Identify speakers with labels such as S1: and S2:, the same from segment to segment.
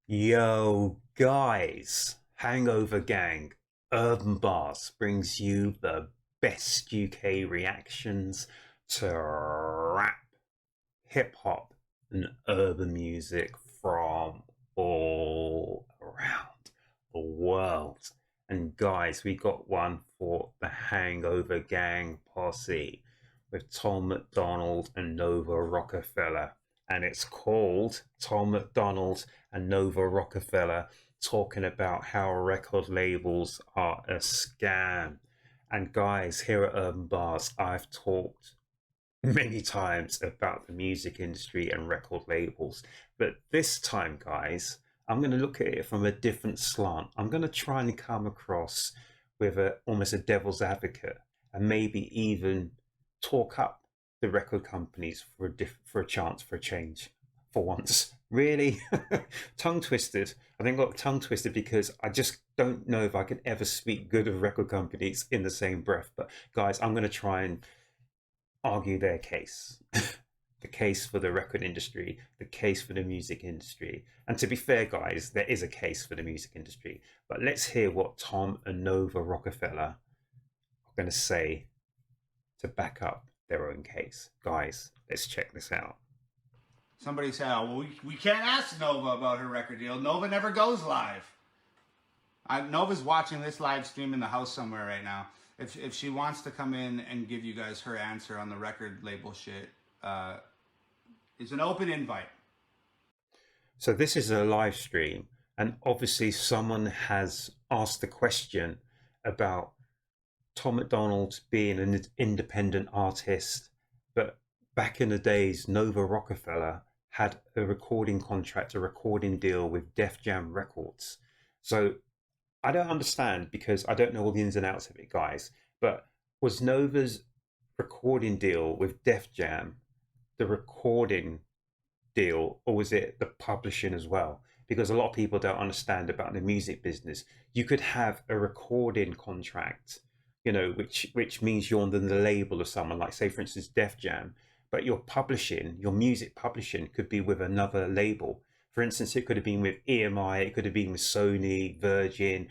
S1: Yo, guys, Hangover Gang, Urban Barz brings you the best UK reactions to rap, hip hop, and urban music from all around the world. And guys, we got one for the Hangover Gang posse with Tom MacDonald and Nova Rockefeller. And it's called Tom MacDonald and Nova Rockefeller talking about how record labels are a scam. And guys, here at Urban Barz, I've talked many times about the music industry and record labels. But this time, guys, I'm going to look at it from a different slant. I'm going to try and come across with almost a devil's advocate and maybe even talk up the record companies for a chance for a change for once. Really, tongue twisted. I think I got tongue twisted because I just don't know if I could ever speak good of record companies in the same breath. But guys, I'm going to try and argue their case. The case for the record industry, the case for the music industry. And to be fair, guys, there is a case for the music industry. But let's hear what Tom and Nova Rockefeller are going to say to back up their own case. Guys, let's check this out.
S2: Somebody said, oh, well, we can't ask Nova about her record deal. Nova never goes live. Nova's watching this live stream in the house somewhere right now. If she wants to come in and give you guys her answer on the record label shit, it's an open invite.
S1: So this is a live stream, and obviously someone has asked the question about Tom MacDonald being an independent artist, but back in the days, Nova Rockefeller had a recording contract, a recording deal with Def Jam Records. So I don't understand because I don't know all the ins and outs of it, guys. But was Nova's recording deal with Def Jam the recording deal, or was it the publishing as well? Because a lot of people don't understand about the music business. You could have a recording contract, which means you're under the label of someone, like say for instance Def Jam, but your publishing, your music publishing, could be with another label. For instance, it could have been with EMI, it could have been with Sony, Virgin,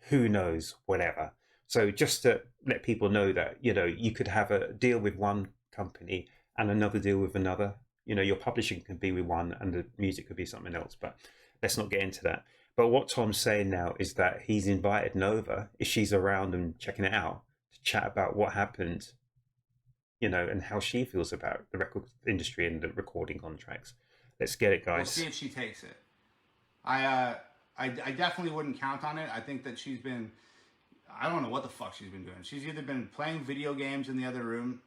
S1: who knows, whatever. So just to let people know that, you could have a deal with one company and another deal with another. Your publishing can be with one and the music could be something else, but let's not get into that. But what Tom's saying now is that he's invited Nova, if she's around and checking it out, to chat about what happened, and how she feels about the record industry and the recording contracts. Let's get it, guys.
S2: We'll see if she takes it. I definitely wouldn't count on it. I think that she's been, I don't know what the fuck she's been doing. She's either been playing video games in the other room,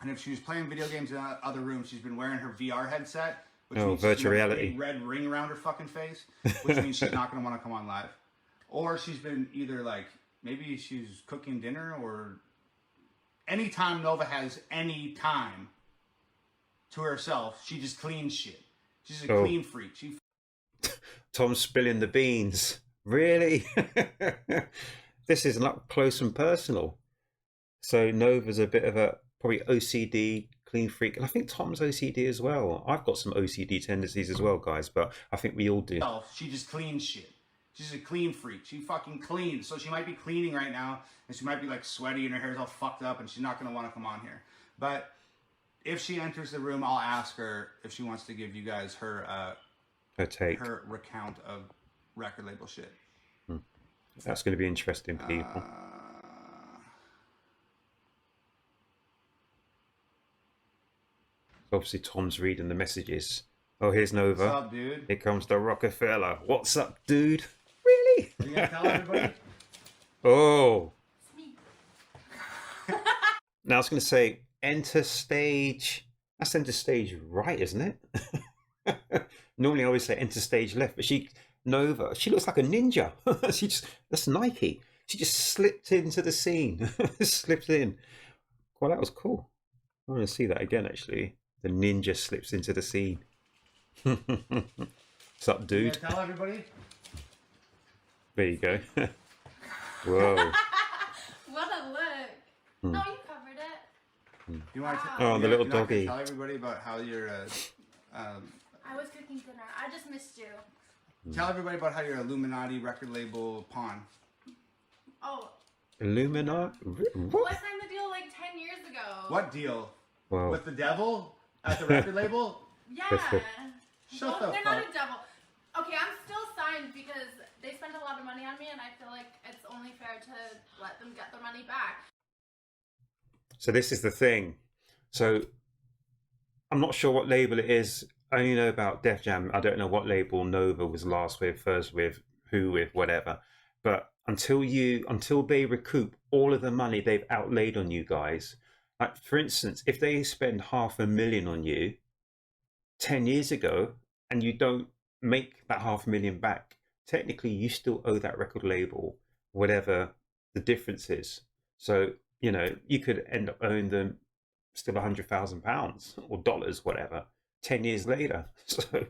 S2: and if she was playing video games in the other room, she's been wearing her VR headset, which means
S1: virtual
S2: she's
S1: reality,
S2: a big red ring around her fucking face, which means she's not going to want to come on live. Or she's been either like, maybe she's cooking dinner, or anytime Nova has any time to herself, she just cleans shit. She's a clean freak.
S1: Tom's spilling the beans. Really? This is not close and personal. So Nova's a bit of a probably OCD clean freak, and I think Tom's OCD as well. I've got some OCD tendencies as well, guys, but I think we all do.
S2: She just cleans shit. She's a clean freak. She fucking cleans. So she might be cleaning right now, and she might be like sweaty, and her hair's all fucked up, and she's not gonna want to come on here. But if she enters the room, I'll ask her if she wants to give you guys her
S1: take,
S2: her recount of record label shit.
S1: That's going to be interesting, people. Obviously, Tom's reading the messages. Oh, here's Nova.
S2: What's up, dude?
S1: Here comes the Rockefeller. What's up, dude? Really?
S2: Are you gonna tell everybody?
S1: Oh. Now I was going to say, enter stage. That's enter stage right, isn't it? Normally I always say enter stage left, but Nova, she looks like a ninja. That's Nike. She just slipped into the scene. Slipped in. Well, that was cool. I want to see that again, actually. The ninja slips into the scene. What's up, dude?
S2: Tell everybody.
S1: There you go. Whoa.
S3: What a look. Oh, you covered it.
S2: You want to
S1: oh, the little doggy.
S2: Tell everybody about how you're...
S3: I was cooking dinner. I just missed you.
S2: Tell everybody about how your Illuminati record label pawn.
S3: Oh.
S1: Illuminati?
S3: Well,
S1: What?
S3: I signed the deal like 10 years ago.
S2: What deal?
S1: Well,
S2: With the devil at the record label?
S3: Yeah.
S2: Shut
S3: Well,
S2: the
S3: they're
S2: fuck.
S3: not a devil. Okay, I'm still signed because they spent a lot of money on me, and I feel like it's only fair to let them get their money back.
S1: so this is the thing. So I'm not sure what label it is. I only know about Def Jam. I don't know what label Nova was last with, first with, who with, whatever. But until they recoup all of the money they've outlaid on you guys, like for instance, if they spend $500,000 on you 10 years ago and you don't make that $500,000 back, technically you still owe that record label whatever the difference is. So, you could end up owing them still £100,000 or dollars, whatever, 10 years later. So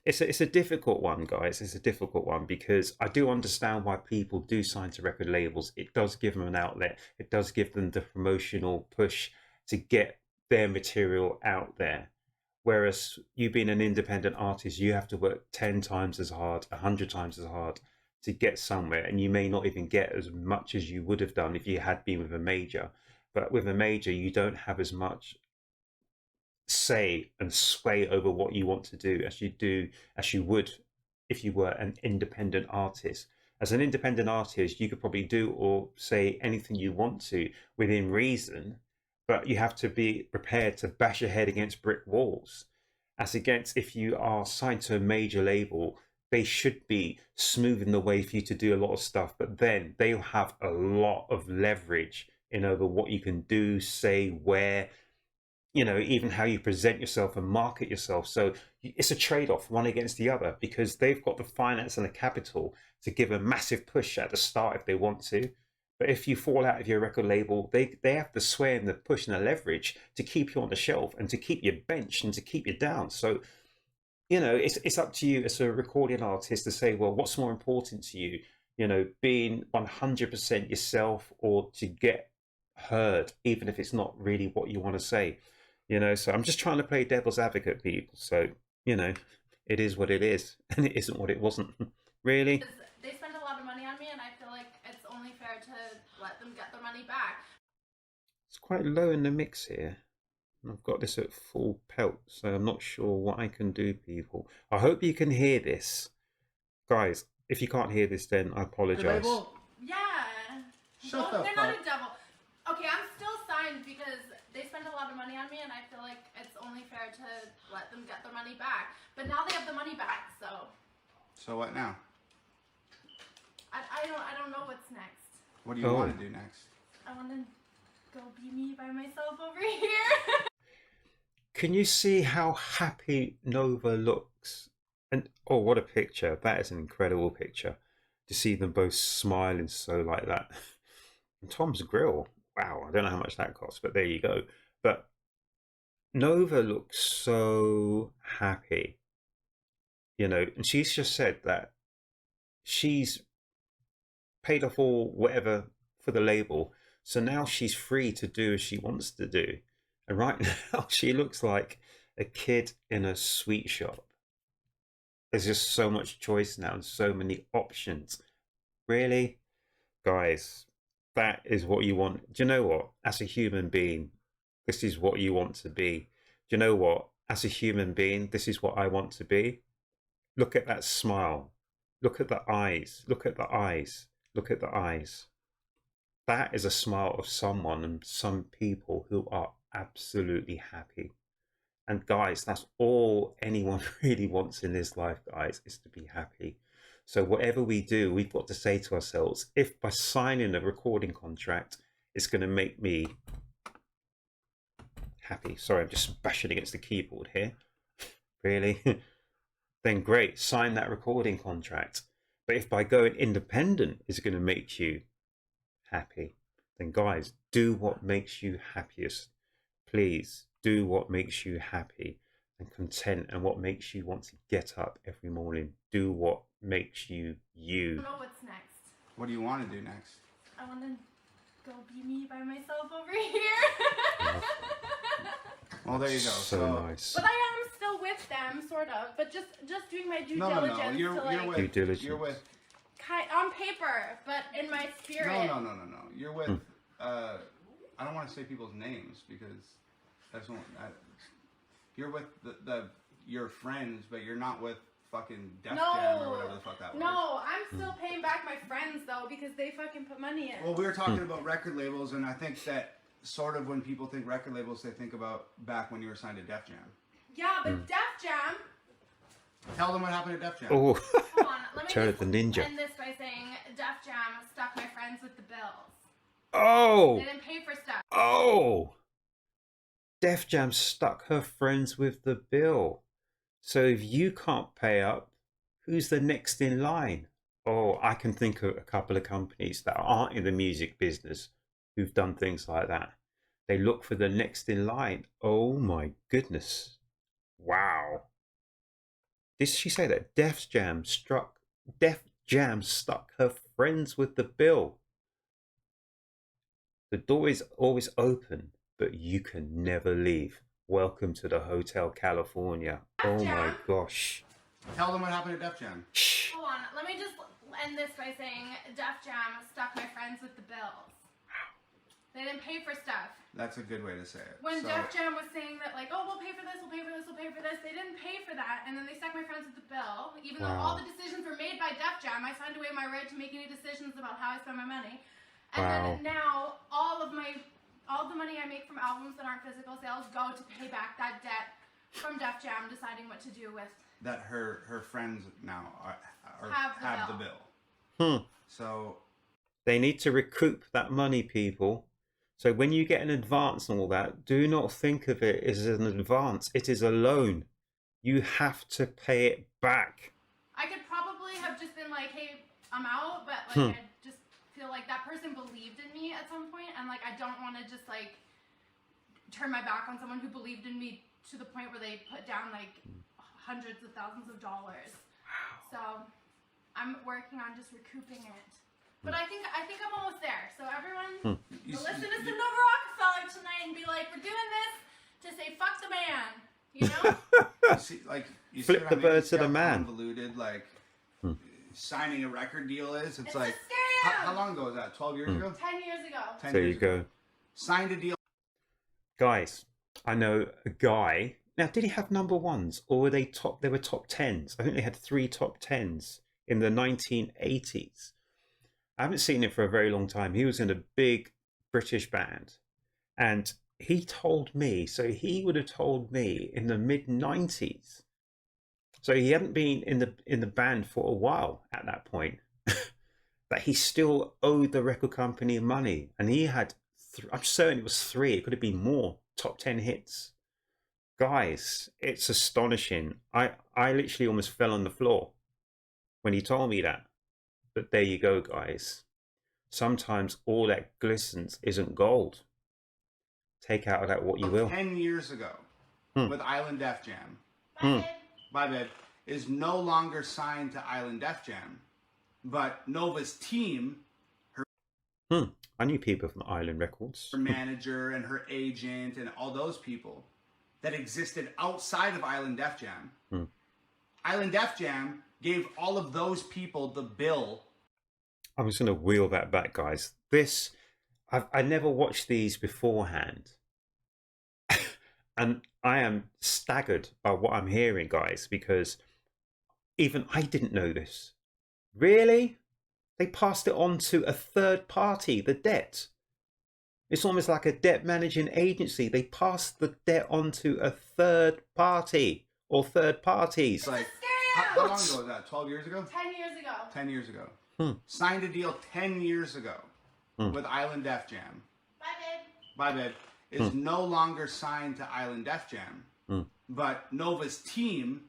S1: it's a difficult one, guys. It's a difficult one because I do understand why people do sign to record labels. It does give them an outlet. It does give them the promotional push to get their material out there. Whereas you being an independent artist, you have to work 10 times as hard, 100 times as hard to get somewhere. And you may not even get as much as you would have done if you had been with a major. But with a major, you don't have as much say and sway over what you want to do as you would if you were an independent artist. As an independent artist, you could probably do or say anything you want to within reason, but you have to be prepared to bash your head against brick walls. As against if you are signed to a major label, they should be smoothing the way for you to do a lot of stuff, but then they'll have a lot of leverage in over what you can do, say, where, even how you present yourself and market yourself. So it's a trade-off, one against the other, because they've got the finance and the capital to give a massive push at the start if they want to. But if you fall out of your record label, they have the sway and the push and the leverage to keep you on the shelf and to keep you benched and to keep you down. So, it's up to you as a recording artist to say, well, what's more important to you? Being 100% yourself or to get heard, even if it's not really what you want to say. So I'm just trying to play devil's advocate, people. So, it is what it is, and it isn't what it wasn't. Really?
S3: They spent a lot of money on me, and I feel like it's only fair to let them get their money back.
S1: It's quite low in the mix here. I've got this at full pelt, so I'm not sure what I can do, people. I hope you can hear this. Guys, if you can't hear this, then I apologize.
S3: Yeah.
S2: Shut
S3: Well,
S2: the
S3: they're
S2: fuck.
S3: not a devil. Okay, I'm still signed because they spent a lot of money on me, and I feel like it's only fair to let them get their money back. But now they have the money back, so
S2: So what now?
S3: I don't know what's next.
S2: What do you want to do next?
S3: I want to go be me by myself over here.
S1: Can you see how happy Nova looks? And oh, what a picture. That is an incredible picture. To see them both smiling so like that. And Tom's grill. Wow, I don't know how much that costs, but there you go. But Nova looks so happy. And she's just said that she's paid off all whatever for the label. So now she's free to do as she wants to do. And right now she looks like a kid in a sweet shop. There's just so much choice now and so many options. Really? Guys, that is what you want. Do you know what? As a human being, this is what you want to be. Do you know what? As a human being, this is what I want to be. Look at that smile. Look at the eyes. Look at the eyes. Look at the eyes. That is a smile of someone and some people who are absolutely happy. And guys, that's all anyone really wants in this life, guys, is to be happy. So whatever we do, we've got to say to ourselves, if by signing a recording contract, it's going to make me happy. Sorry, I'm just bashing against the keyboard here. Really? Then great, sign that recording contract. But if by going independent is going to make you happy, then guys, do what makes you happiest. Please do what makes you happy and content and what makes you want to get up every morning. Do what makes you you.
S3: I don't know what's next.
S2: What do you want to do next?
S3: I want to go be me by myself over here.
S2: Well, there you go.
S1: So nice.
S3: But I am still still with them, sort of, but just doing my due
S2: No.
S3: diligence.
S2: You're with.
S1: Due diligence.
S2: You're with.
S3: On paper, but in my spirit.
S2: No. You're with. I don't want to say people's names because that's not. You're with your friends, but you're not with fucking Def Jam or whatever the fuck that was.
S3: No, I'm still paying back my friends though because they fucking put money in.
S2: Well, we were talking about record labels, and I think that sort of when people think record labels, they think about back when you were signed to Def Jam.
S3: Yeah, but Def Jam.
S2: Tell them what happened to Def Jam.
S1: Oh,
S3: Hold on, let me
S1: Turn
S3: just
S1: the ninja.
S3: end this by saying Def Jam stuck my friends with the bills.
S1: Oh,
S3: They didn't pay for stuff.
S1: oh. Def Jam stuck her friends with the bill. So if you can't pay up, who's the next in line? Oh, I can think of a couple of companies that aren't in the music business who've done things like that. They look for the next in line. Oh my goodness. Wow. Did she say that Def Jam stuck her friends with the bill? The door is always open, but you can never leave. Welcome to the Hotel California. Oh my gosh.
S2: Tell them what happened to Def Jam.
S1: Shh.
S3: Hold on, let me just end this by saying Def Jam stuck my friends with the bills. They didn't pay for stuff.
S2: That's a good way to say it.
S3: When Def Jam was saying that, like, oh, we'll pay for this, we'll pay for this, we'll pay for this, they didn't pay for that, and then they stuck my friends with the bill. Even though all the decisions were made by Def Jam, I signed away my right to make any decisions about how I spend my money. And then now all the money I make from albums that aren't physical sales go to pay back that debt from Def Jam deciding what to do with.
S2: That her friends now
S3: Have the
S2: the bill. So
S1: They need to recoup that money, people. So when you get an advance and all that, do not think of it as an advance. It is a loan. You have to pay it back.
S3: I could probably have just been like, hey, I'm out, but like I just feel like that person believed in me at some point, and like I don't want to just like turn my back on someone who believed in me to the point where they put down like hundreds of thousands of dollars. So I'm working on just recouping it. But I think I'm almost there. So everyone, listen to some Nova Rockefeller tonight and be like, we're doing this to say fuck the man. You know?
S2: you
S1: Flip
S2: see
S1: the bird to the
S2: how
S1: man.
S2: Convoluted, like signing a record deal is. It's
S3: It's
S2: like
S3: a scam!
S2: how long ago was that? 12 years ago.
S3: 10 years ago.
S2: 10
S1: There
S2: years
S1: you go.
S2: ago. Signed a deal.
S1: Guys, I know a guy. Now, did he have number ones or were they top? They were top tens. I think they had 3 top tens in the 1980s. I haven't seen him for a very long time. He was in a big British band, and he told me. So he would have told me in the mid 90s. So he hadn't been in the band for a while at that point. That he still owed the record company money, and he had. I'm certain it was 3. It could have been more top 10 hits. Guys, it's astonishing. I literally almost fell on the floor when he told me that. But there you go, guys. Sometimes all that glistens isn't gold. Take out of that what you will.
S2: 10 years ago, with Island Def Jam,
S3: Bye, babe.
S2: my bad, is no longer signed to Island Def Jam, but Nova's team,
S1: I knew people from Island Records.
S2: her manager and her agent and all those people that existed outside of Island Def Jam. Island Def Jam gave all of those people the bill.
S1: I'm just going to wheel that back, guys. I never watched these beforehand. And I am staggered by what I'm hearing, guys, because even I didn't know this. Really? They passed it on to a third party, the debt. It's almost like a debt managing agency. They passed the debt on to a third party or third parties.
S2: It's like,
S3: a scam!
S2: how long ago was that? 12 years ago?
S3: 10 years ago.
S2: 10 years ago. Signed a deal 10 years ago with Island Def Jam.
S3: Bye, babe.
S2: My bad. Is no longer signed to Island Def Jam. But Nova's team,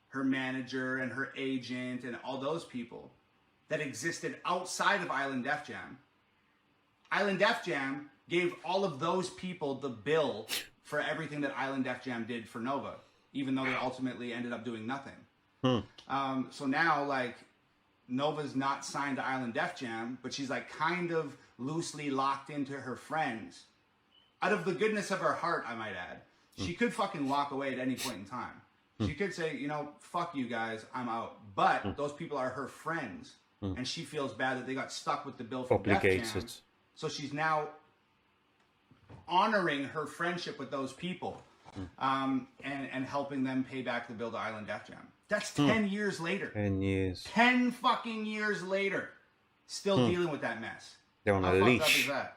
S2: her manager and her agent and all those people that existed outside of Island Def Jam. Island Def Jam gave all of those people the bill for everything that Island Def Jam did for Nova, even though they ultimately ended up doing nothing. So now, like, Nova's not signed to Island Def Jam, but she's like kind of loosely locked into her friends. Out of the goodness of her heart, I might add. She could fucking walk away at any point in time. She could say, you know, fuck you guys, I'm out. But those people are her friends, and she feels bad that they got stuck with the bill for Def Jam.
S1: Obligated.
S2: So she's now honoring her friendship with those people, and helping them pay back the bill to Island Def Jam. That's 10 years later.
S1: 10 years.
S2: 10 fucking years later. Still dealing with that mess.
S1: They're on
S2: How
S1: a
S2: fucked
S1: leash.
S2: up is that?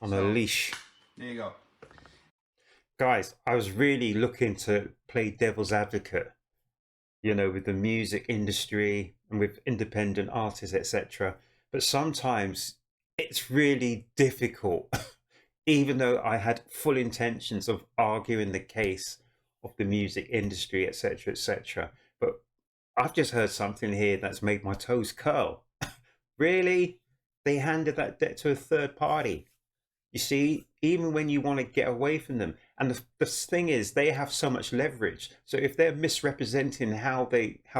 S1: On a leash.
S2: There you go.
S1: Guys, I was really looking to play devil's advocate, you know, with the music industry and with independent artists, etc. But sometimes it's really difficult, even though I had full intentions of arguing the case of the music industry, etc., etc. But I've just heard something here that's made my toes curl. Really? They handed that debt to a third party. You see, even when you want to get away from them, and the thing is, they have so much leverage. So if they're misrepresenting how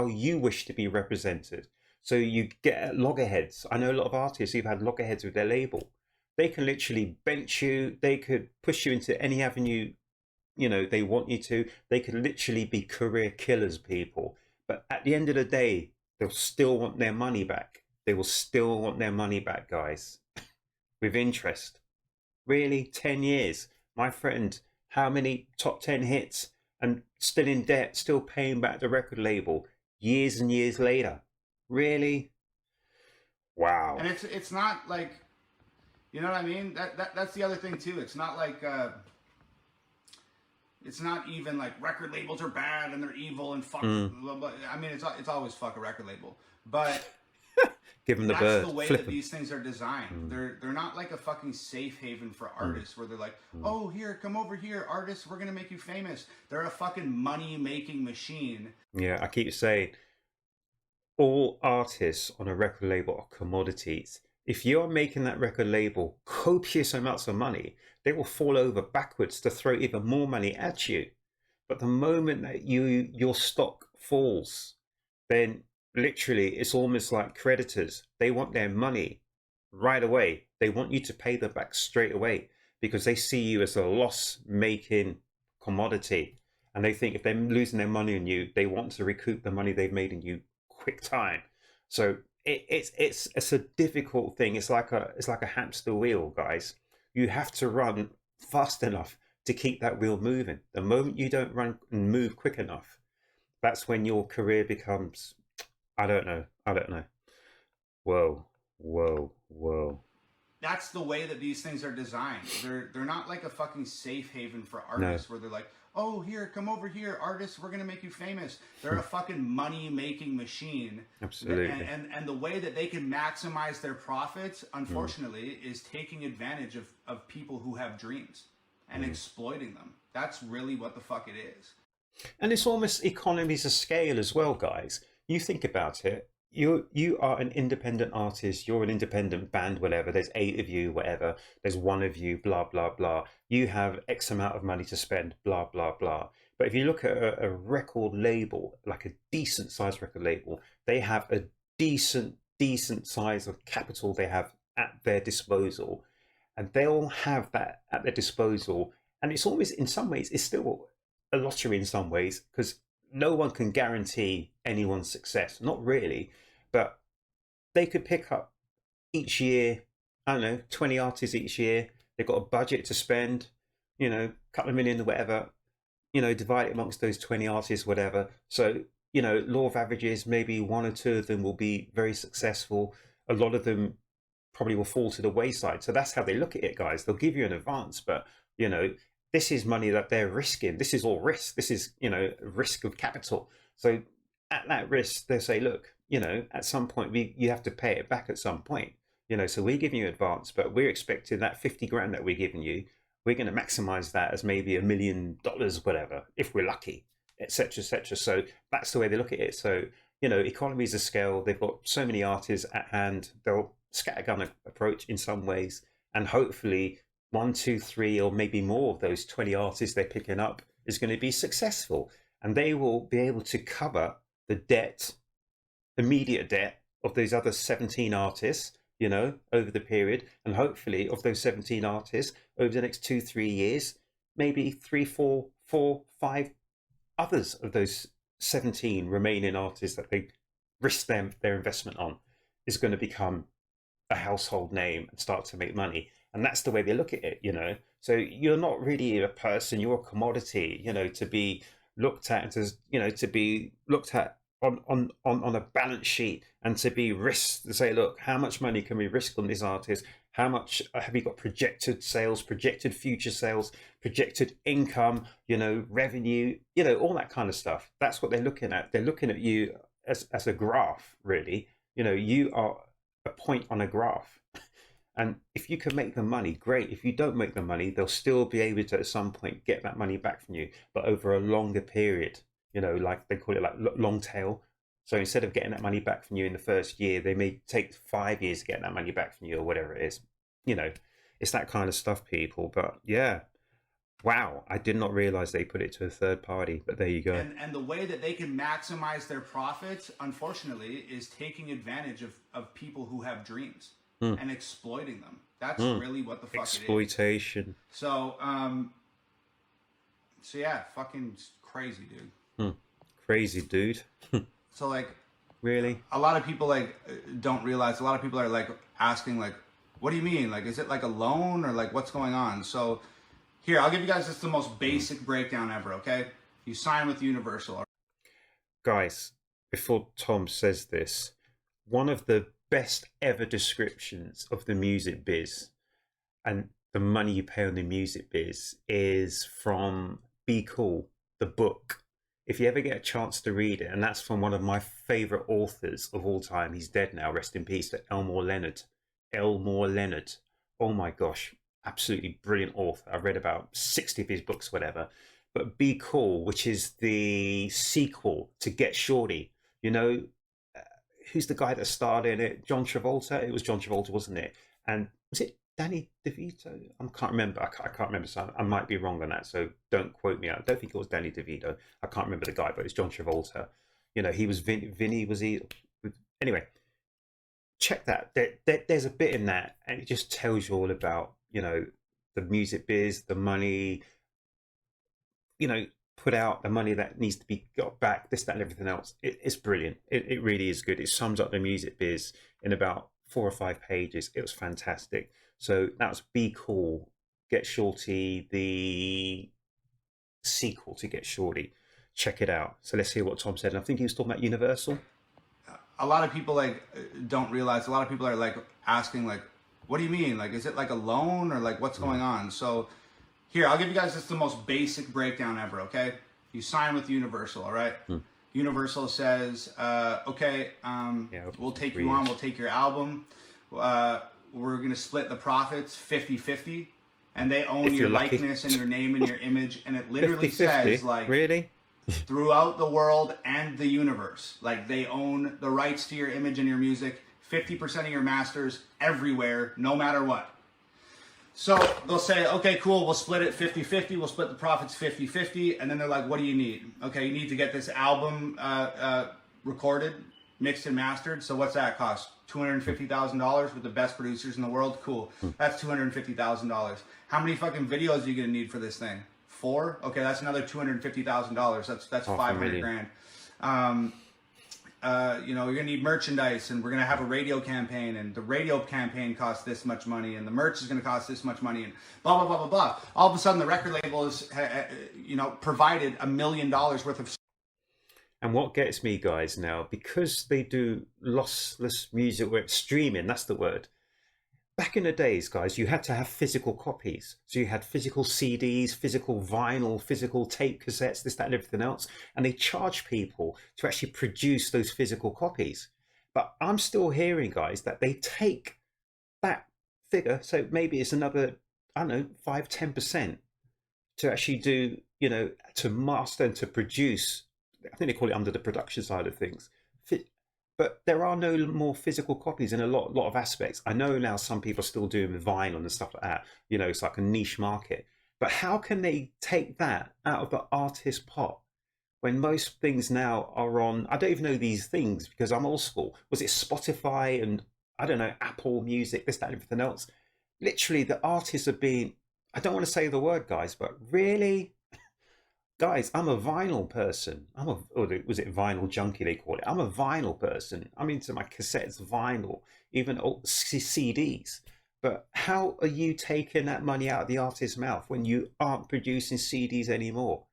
S1: you wish to be represented, so you get loggerheads. I know a lot of artists who've had loggerheads with their label. They can literally bench you. They could push you into any avenue, you know, they want you to. They could literally be career killers, people. But at the end of the day, they'll still want their money back. They will still want their money back, guys, with interest. Really, 10 years. My friend, how many top 10 hits and still in debt, still paying back the record label years and years later? Really? Wow.
S2: And it's not like, you know what I mean? That's the other thing too. It's not like it's not even like record labels are bad and they're evil and fuck. Blah, blah. I mean, it's always fuck a record label, but
S1: give them the
S2: that's
S1: bird.
S2: the way
S1: Flip
S2: that these things are designed. They're not like a fucking safe haven for artists where they're like, oh, here, come over here, artists, we're gonna make you famous. They're a fucking money making machine.
S1: Yeah, I keep saying, all artists on a record label are commodities. If you're making that record label copious amounts of money, they will fall over backwards to throw even more money at you. But the moment that your stock falls, then literally it's almost like creditors. They want their money right away. They want you to pay them back straight away because they see you as a loss-making commodity. And they think if they're losing their money on you, they want to recoup the money they've made in you quick time. So it's a difficult thing. It's like a hamster wheel, guys. You have to run fast enough to keep that wheel moving. The moment you don't run and move quick enough, that's when your career becomes, I don't know. Whoa.
S2: That's the way that these things are designed. They're not like a fucking safe haven for artists where they're like, oh, here, come over here, artists, we're gonna make you famous. They're a fucking money making machine.
S1: Absolutely.
S2: And the way that they can maximize their profits, unfortunately, is taking advantage of people who have dreams and exploiting them. That's really what the fuck it is.
S1: And it's almost economies of scale as well, guys. You think about it. You are an independent artist, you're an independent band, whatever, there's 8 of you, whatever, there's 1 of you, blah, blah, blah. You have X amount of money to spend, blah, blah, blah. But if you look at a record label, like a decent sized record label, they have a decent size of capital they have at their disposal. And they'll have that at their disposal. And it's always, in some ways, it's still a lottery in some ways, because no one can guarantee anyone's success. Not really. But they could pick up each year, I don't know, 20 artists each year. They've got a budget to spend, you know, a couple of million or whatever, you know, divide it amongst those 20 artists, whatever. So, you know, law of averages, maybe 1 or 2 of them will be very successful. A lot of them probably will fall to the wayside. So that's how they look at it, guys. They'll give you an advance, but, you know, this is money that they're risking. This is all risk. This is, you know, risk of capital. So at that risk, they say, look, you know, at some point you have to pay it back at some point, you know, so we're giving you advance, but we're expecting that 50 grand that we're giving you, we're going to maximize that as maybe $1 million, whatever, if we're lucky, etc., etc. So that's the way they look at it. So, you know, economies of scale, they've got so many artists at hand, they'll scattergun approach in some ways, and hopefully 1, 2, 3, or maybe more of those 20 artists they're picking up is going to be successful, and they will be able to cover the debt, immediate debt of those other 17 artists, you know, over the period. And hopefully of those 17 artists over the next 2-3 years, maybe 3, 4, 5 others of those 17 remaining artists that they risk their investment on is going to become a household name and start to make money. And that's the way they look at it, you know. So you're not really a person, you're a commodity, you know, to be looked at and to, you know, to be looked at on a balance sheet and to be risked to say, look, how much money can we risk on this artist? How much have you got projected sales, projected future sales, projected income, you know, revenue, you know, all that kind of stuff. That's what they're looking at. They're looking at you as a graph, really. You know, you are a point on a graph. And if you can make the money, great. If you don't make the money, they'll still be able to at some point get that money back from you, but over a longer period, you know, like they call it like long tail. So instead of getting that money back from you in the first year, they may take 5 years to get that money back from you or whatever it is. You know, it's that kind of stuff, people. But yeah, wow, I did not realize they put it to a third party, but there you go.
S2: And the way that they can maximize their profits, unfortunately, is taking advantage of people who have dreams and exploiting them. That's really what the fuck
S1: exploitation.
S2: It is. So, so yeah, fucking crazy, dude.
S1: Crazy, dude.
S2: So like,
S1: really,
S2: a lot of people like don't realize. A lot of people are like asking like, what do you mean? Like, is it like a loan or like what's going on? So here, I'll give you guys just the most basic breakdown ever, okay? You sign with Universal.
S1: Guys, before Tom says this, one of the best ever descriptions of the music biz and the money you pay on the music biz is from Be Cool, the book. If you ever get a chance to read it, and that's from one of my favorite authors of all time. He's dead now, rest in peace, to Elmore Leonard. Elmore Leonard. Oh my gosh, absolutely brilliant author. I've read about 60 of his books, whatever. But Be Cool, which is the sequel to Get Shorty, you know, who's the guy that starred in it? John Travolta? It was John Travolta, wasn't it? And was it Danny DeVito? I can't remember. I can't remember. So I might be wrong on that. So don't quote me. I don't think it was Danny DeVito. I can't remember the guy, but it's John Travolta. You know, he was Vinny, was he? Anyway, check that. There's a bit in that, and it just tells you all about, you know, the music biz, the money, you know, put out, the money that needs to be got back, this, that, and everything else. It's brilliant. It really is good. It sums up the music biz in about 4 or 5 pages. It was fantastic. So that was Be Cool, Get Shorty, the sequel to Get Shorty. Check it out. So let's hear what Tom said. And I think he was talking about Universal.
S2: A lot of people like don't realize. A lot of people are like asking like, what do you mean? Like, is it like a loan or like what's going on? So here, I'll give you guys just the most basic breakdown ever, okay? You sign with Universal, all right? Universal says, okay, we'll take you on, we'll take your album. We're going to split the profits 50-50. And they own your likeness and your name and your image. And it literally
S1: 50-50?
S2: says, like,
S1: really?
S2: throughout the world and the universe. Like, they own the rights to your image and your music, 50% of your masters, everywhere, no matter what. So they'll say, okay, cool, we'll split it 50-50, we'll split the profits 50-50, and then they're like, what do you need? Okay, you need to get this album recorded, mixed and mastered, so what's that cost? $250,000 with the best producers in the world? Cool, that's $250,000. How many fucking videos are you gonna need for this thing? 4? Okay, that's another $250,000, that's 500 grand. You know, you're gonna need merchandise, and we're gonna have a radio campaign, and the radio campaign costs this much money, and the merch is gonna cost this much money, and blah blah blah blah blah. All of a sudden, the record label is, you know, provided $1 million worth of.
S1: And what gets me, guys, now, because they do lossless music, where it's streaming, that's the word. Back in the days, guys, you had to have physical copies. So you had physical CDs, physical vinyl, physical tape cassettes, this, that, and everything else. And they charge people to actually produce those physical copies. But I'm still hearing, guys, that they take that figure. So maybe it's another, I don't know, 5-10% to actually do, you know, to master and to produce. I think they call it under the production side of things. But there are no more physical copies in a lot of aspects. I know now some people are still doing vinyl and stuff like that. You know, it's like a niche market. But how can they take that out of the artist pot when most things now are on, I don't even know these things because I'm old school. Was it Spotify and, I don't know, Apple Music, this, that, and everything else? Literally, the artists are being, I don't want to say the word, guys, but really, guys, I'm a vinyl person. Or was it vinyl junkie they call it? I'm a vinyl person. I'm into my cassettes, vinyl, even old CDs. But how are you taking that money out of the artist's mouth when you aren't producing CDs anymore?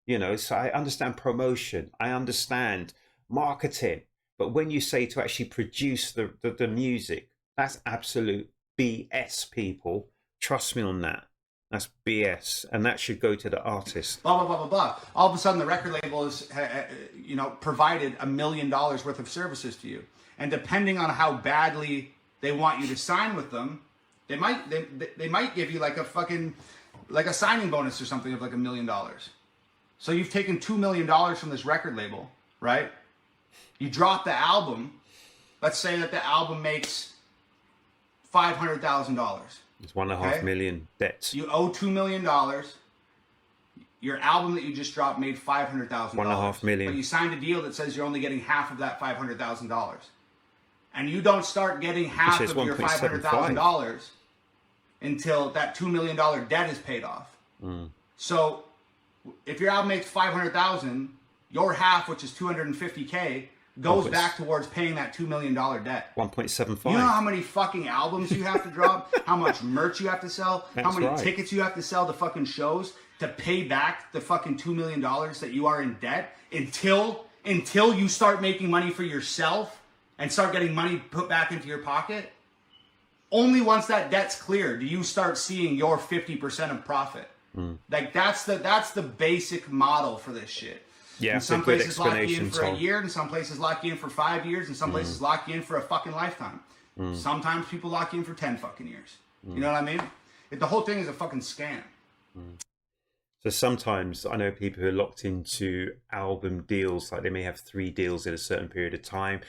S1: So I understand promotion, I understand marketing, but when you say to actually produce the music, that's absolute BS, people. Trust me on that. That's BS, and that should go to the artist.
S2: Blah blah blah blah blah. All of a sudden, the record label is, provided $1 million worth of services to you, and depending on how badly they want you to sign with them, they might give you like a signing bonus or something of like $1 million. So you've taken $2 million from this record label, right? You drop the album. Let's say that the album makes $500,000.
S1: It's 1.5 million debts.
S2: You owe $2 million. Your album that you just dropped made $500,000.
S1: 1.5 million.
S2: But you signed a deal that says you're only getting half of that $500,000. And you don't start getting half of your $500,000 until that $2 million debt is paid off. So if your album makes $500,000, your half, which is $250K, goes back towards paying that $2 million debt.
S1: 1.75.
S2: You know how many fucking albums you have to drop? How much merch you have to sell? How many tickets you have to sell to fucking shows to pay back the fucking $2 million that you are in debt until you start making money for yourself and start getting money put back into your pocket? Only once that debt's clear do you start seeing your 50% of profit. Like that's the basic model for this shit.
S1: Yeah,
S2: and some places lock you in for a year, and some places lock you in for 5 years, and some places lock you in for a fucking lifetime. Sometimes people lock you in for 10 fucking years. You know what I mean? The whole thing is a fucking scam.
S1: So sometimes I know people who are locked into album deals, like they may have 3 deals in a certain period of time.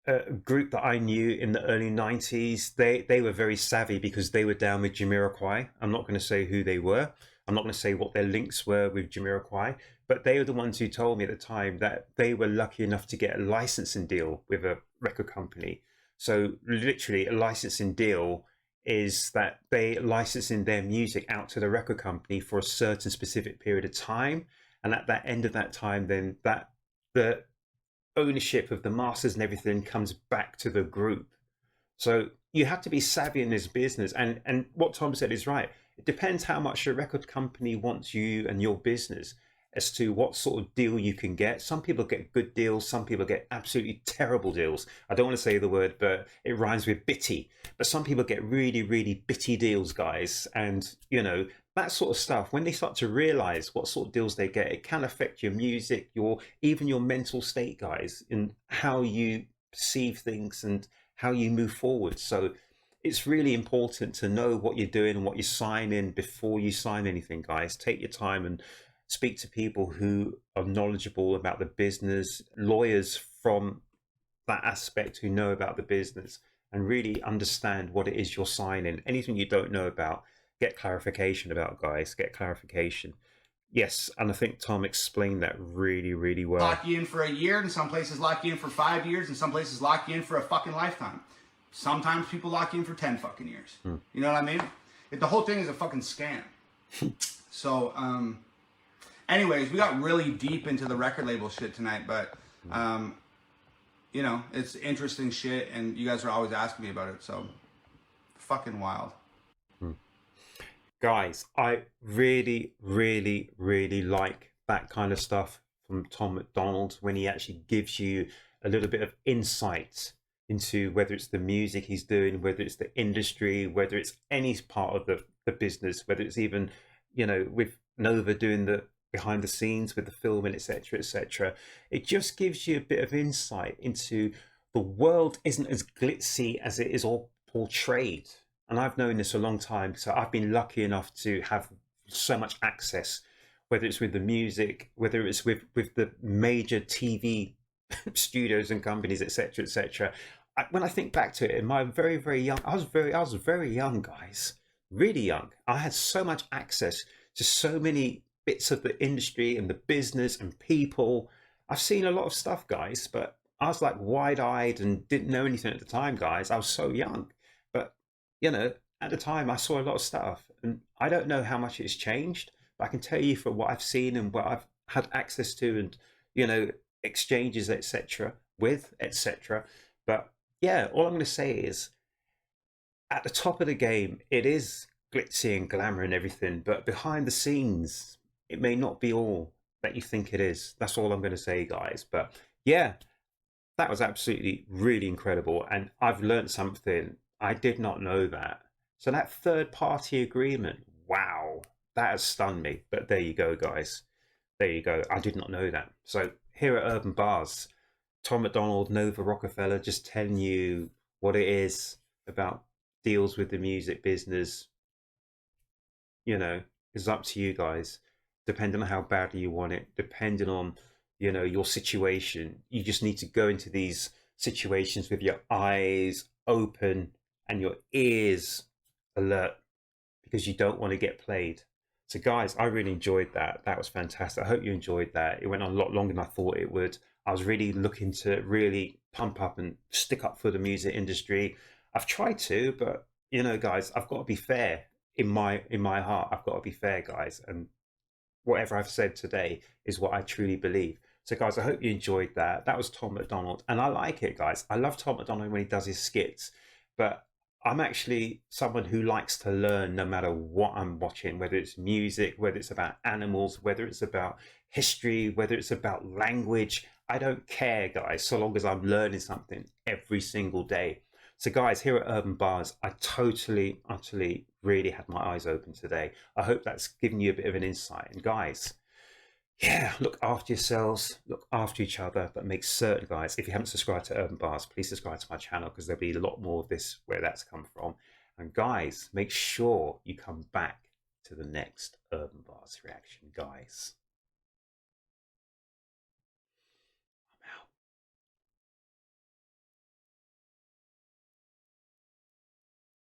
S1: A group that I knew in the early 90s, they were very savvy because they were down with Jamiroquai. I'm not going to say who they were. I'm not going to say what their links were with Jamiroquai, but they were the ones who told me at the time that they were lucky enough to get a licensing deal with a record company. So literally a licensing deal is that they licensing their music out to the record company for a certain specific period of time. And at that end of that time, then the ownership of the masters and everything comes back to the group. So you have to be savvy in this business. And what Tom said is right. It depends how much your record company wants you and your business as to what sort of deal you can get. Some people get good deals. Some people get absolutely terrible deals. I don't want to say the word, but it rhymes with bitty. But some people get really, really bitty deals, guys. And, that sort of stuff, when they start to realize what sort of deals they get, it can affect your music, even your mental state, guys, in how you perceive things and how you move forward. So it's really important to know what you're doing and what you're signing before you sign anything, guys. Take your time and speak to people who are knowledgeable about the business, lawyers from that aspect who know about the business, and really understand what it is you're signing. Anything you don't know about, get clarification about, guys. Get clarification. Yes, and I think Tom explained that really, really well.
S2: Lock you in for a year, and some places lock you in for 5 years, and some places lock you in for a fucking lifetime. Sometimes people lock you in for 10 fucking years. You know what I mean? The whole thing is a fucking scam. So, anyways, we got really deep into the record label shit tonight, but, it's interesting shit, and you guys are always asking me about it, so fucking wild.
S1: Guys, I really, really, really like that kind of stuff from Tom MacDonald when he actually gives you a little bit of insight into whether it's the music he's doing, whether it's the industry, whether it's any part of the business, whether it's even, with Nova doing the behind the scenes with the film and etc., etc. It just gives you a bit of insight into the world isn't as glitzy as it is all portrayed. And I've known this a long time, so I've been lucky enough to have so much access, whether it's with the music, whether it's with the major TV studios and companies, etc., etc. When I think back to it, in my very, very young, I was very young, guys, really young. I had so much access to so many bits of the industry and the business and people. I've seen a lot of stuff, guys, but I was like wide-eyed and didn't know anything at the time, guys. I was so young. But at the time I saw a lot of stuff, and I don't know how much it's changed, but I can tell you from what I've seen and what I've had access to, and exchanges, etc., with, etc. But yeah, all I'm going to say is, at the top of the game, it is glitzy and glamour and everything, but behind the scenes, it may not be all that you think it is. That's all I'm going to say, guys. But yeah, that was absolutely really incredible, and I've learned something. I did not know that. So that third party agreement, wow, that has stunned me. But there you go, guys. There you go. I did not know that. So here at Urb'n Barz, Tom MacDonald, Nova Rockefeller, just telling you what it is about deals with the music business. It's up to you guys, depending on how badly you want it, depending on your situation. You just need to go into these situations with your eyes open and your ears alert, because you don't want to get played. So guys, I really enjoyed that. That was fantastic. I hope you enjoyed that. It went on a lot longer than I thought it would. I was really looking to really pump up and stick up for the music industry. I've tried to, but guys, I've got to be fair. In my heart, I've got to be fair, guys, and whatever I've said today is what I truly believe. So guys, I hope you enjoyed that. That was Tom MacDonald, and I like it, guys. I love Tom MacDonald when he does his skits, but I'm actually someone who likes to learn no matter what I'm watching, whether it's music, whether it's about animals, whether it's about history, whether it's about language. I don't care, guys, so long as I'm learning something every single day. So guys, here at Urb'n Barz, I totally, utterly, really had my eyes open today. I hope that's given you a bit of an insight. And guys, yeah, look after yourselves, look after each other, but make certain, guys, if you haven't subscribed to Urb'n Barz, please subscribe to my channel, because there'll be a lot more of this where that's come from. And guys, make sure you come back to the next Urb'n Barz reaction, guys.